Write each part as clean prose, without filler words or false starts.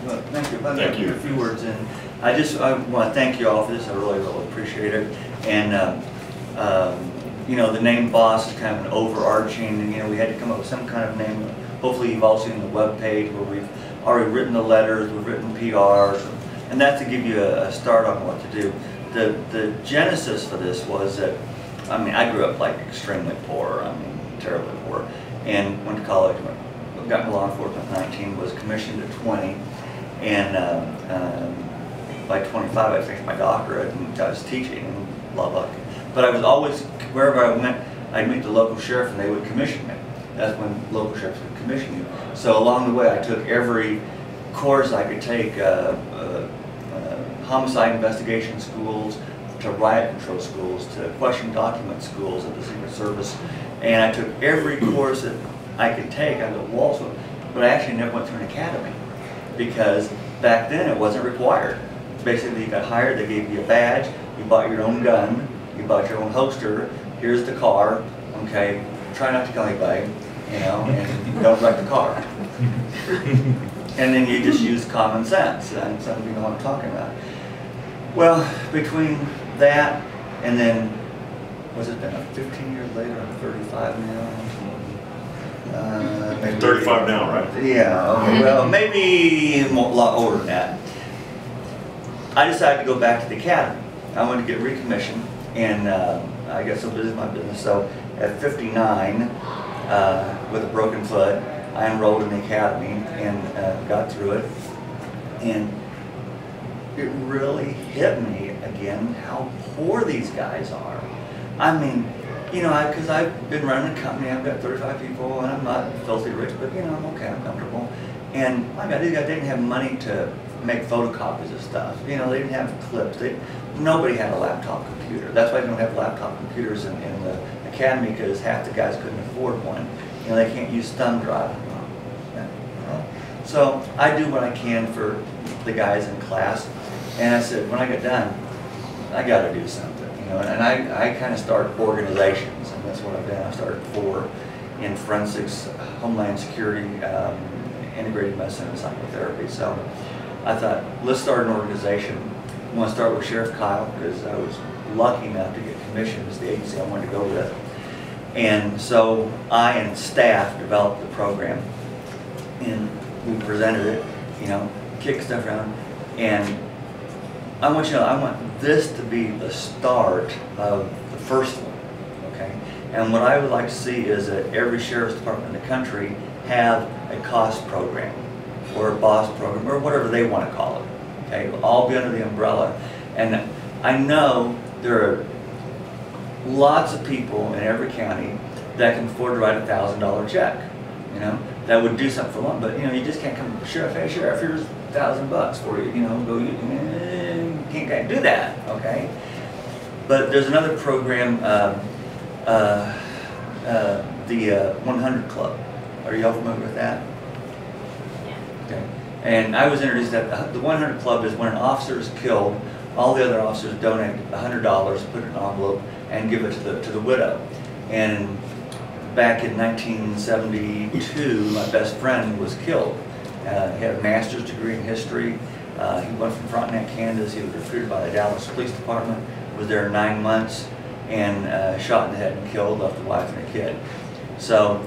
Well, thank you. Thank you. A few words, and I want to thank you all for this. I really appreciate it. And you know, the name Boss is kind of an overarching, and you know, we had to come up with some kind of name. Hopefully, you've all seen the web page where we've already written the letters, we've written PRs, and that's to give you a start on what to do. The genesis for this was that, I mean, I grew up like extremely poor. I mean, terribly poor, and went to college. Got into law enforcement at 19, was commissioned at 20, and by 25 I finished my doctorate and I was teaching and blah blah. But I was always, wherever I went, I'd meet the local sheriff and they would commission me. That's when local sheriffs would commission you. So along the way I took every course I could take, homicide investigation schools, to riot control schools, to question document schools at the Secret Service, and I took every course that I could take. I go, well, also, but I actually never went through an academy because back then it wasn't required. Basically, you got hired, they gave you a badge, you bought your own gun, you bought your own holster, here's the car, okay, try not to kill anybody, you know, and don't wreck the car. And then you just use common sense, and some of you know what I'm talking about. Well, between that and then, what's it been, 15 years later, I'm 35 now. Maybe 35 now, right? Yeah, okay, well, maybe a lot older than that. I decided to go back to the academy. I wanted to get recommissioned, and I got so busy with my business. So at 59, with a broken foot, I enrolled in the academy and got through it. And it really hit me again how poor these guys are. I mean, you know, because I've been running a company, I've got 35 people, and I'm not filthy rich, but you know, I'm okay, I'm comfortable. And my God, these guys didn't have money to make photocopies of stuff. You know, they didn't have clips. Nobody had a laptop computer. That's why they don't have laptop computers in the academy, because half the guys couldn't afford one. You know, they can't use thumb drive. So I do what I can for the guys in class. And I said, when I get done, I got to do something. You know, and I kind of start organizations, and that's what I've done. I started 4 in forensics, homeland security, integrated medicine, and psychotherapy. So I thought, let's start an organization. I want to start with Sheriff Kyle, because I was lucky enough to get commissioned as the agency I wanted to go with. And so I and staff developed the program, and we presented it, you know, kicked stuff around, and I want you to know, I want this to be the start of the first one, okay? And what I would like to see is that every sheriff's department in the country have a cost program, or a boss program, or whatever they want to call it, okay? It'll all be under the umbrella. And I know there are lots of people in every county that can afford to write a $1,000 check, you know? That would do something for one, but you know, you just can't come to the sheriff, hey sheriff, here's $1,000 for you, you know, go, you can't do that, okay? But there's another program, the 100 Club. Are you all familiar with that? Yeah. Okay. And I was introduced that the 100 Club is when an officer is killed, all the other officers donate $100, put it in an envelope, and give it to the widow. And back in 1972, my best friend was killed. He had a master's degree in history. He went from Frontenac, Kansas. He was recruited by the Dallas Police Department, was there 9 months, and shot in the head and killed, left a wife and a kid. So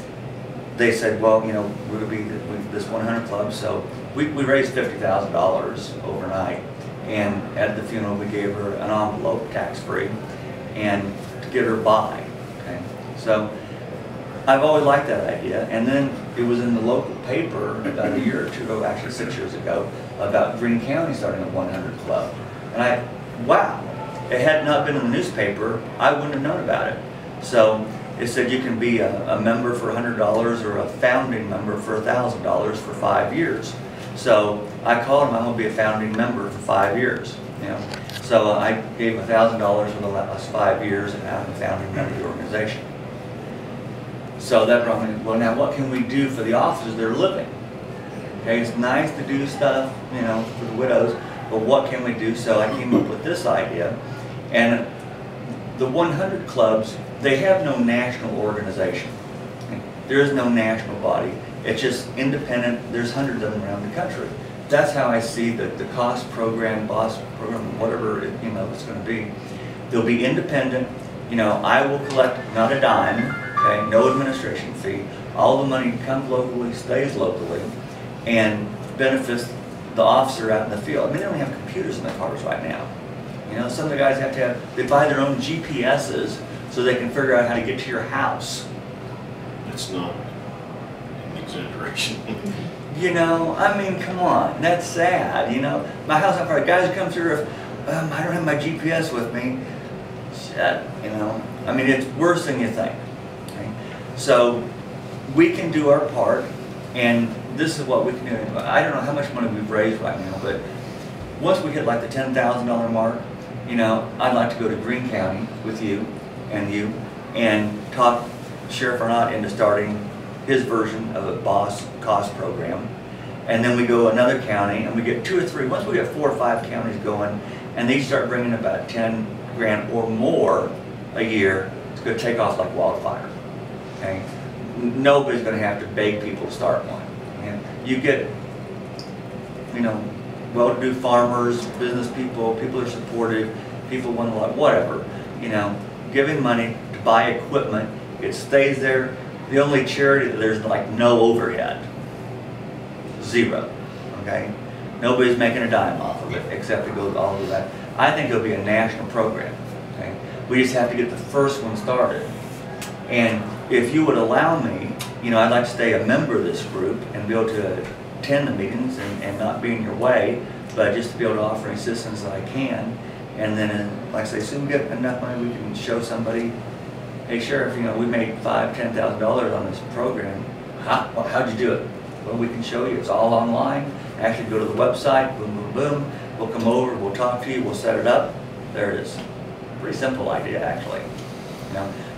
they said, well, you know, we're going to be this 100 Club. So we raised $50,000 overnight. And at the funeral, we gave her an envelope, tax-free, and to get her by. Okay? So I've always liked that idea, and then it was in the local paper about a year or two ago, actually 6 years ago, about Greene County starting a 100 Club. And wow, it had not been in the newspaper, I wouldn't have known about it. So it said you can be a member for $100 or a founding member for $1,000 for 5 years. So I called him, I'm going to be a founding member for 5 years. You know? So I gave him $1,000 for the last 5 years, and now I'm a founding member of the organization. So that brought me, well, now what can we do for the officers that are living? Okay, it's nice to do stuff, you know, for the widows, but what can we do? So I came up with this idea, and the 100 Clubs, they have no national organization. There is no national body. It's just independent. There's hundreds of them around the country. that's how I see the cost program, boss program, whatever it's going to be. They'll be independent. I will collect not a dime, okay, no administration fee. All the money comes locally, stays locally, and benefits the officer out in the field. I mean, they don't have computers in the cars right now. Some of the guys they buy their own GPSs so they can figure out how to get to your house. It's not an exaggeration. I mean, come on, that's sad. My house on fire, guys come through, I don't have my GPS with me. Shit, I mean, it's worse than you think. Okay? So we can do our part, and this is what we can do. I don't know how much money we've raised right now, but once we hit like the $10,000 mark, I'd like to go to Greene County with you and talk Sheriff Arnott into starting his version of a boss cost program. And then we go another county and we get 2 or 3, once we get 4 or 5 counties going, and they start bringing about 10 grand or more a year, it's going to take off like wildfire. Okay? Nobody's going to have to beg people to start one. And you get, well-to-do farmers, business people are supportive, people want to, whatever, giving money to buy equipment, it stays there. The only charity that there's like no overhead, 0, okay? Nobody's making a dime off of it except it goes all over that. I think it'll be a national program, okay? We just have to get the first one started. And if you would allow me, I'd like to stay a member of this group and be able to attend the meetings and not be in your way, but just to be able to offer assistance that I can. And then, like I say, as soon as we get enough money, we can show somebody, hey, Sheriff, we made $5,000, $10,000 on this program. How'd you do it? Well, we can show you. It's all online. Actually, go to the website, boom, boom, boom. We'll come over, we'll talk to you, we'll set it up. There it is. Pretty simple idea, actually.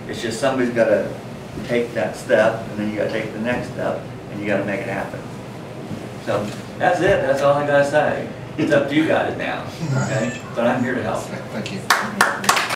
It's just somebody's got to take that step, and then you got to take the next step, and you got to make it happen. So that's it. That's all I got to say. It's up to you guys now. Okay? But I'm here to help. Thank you.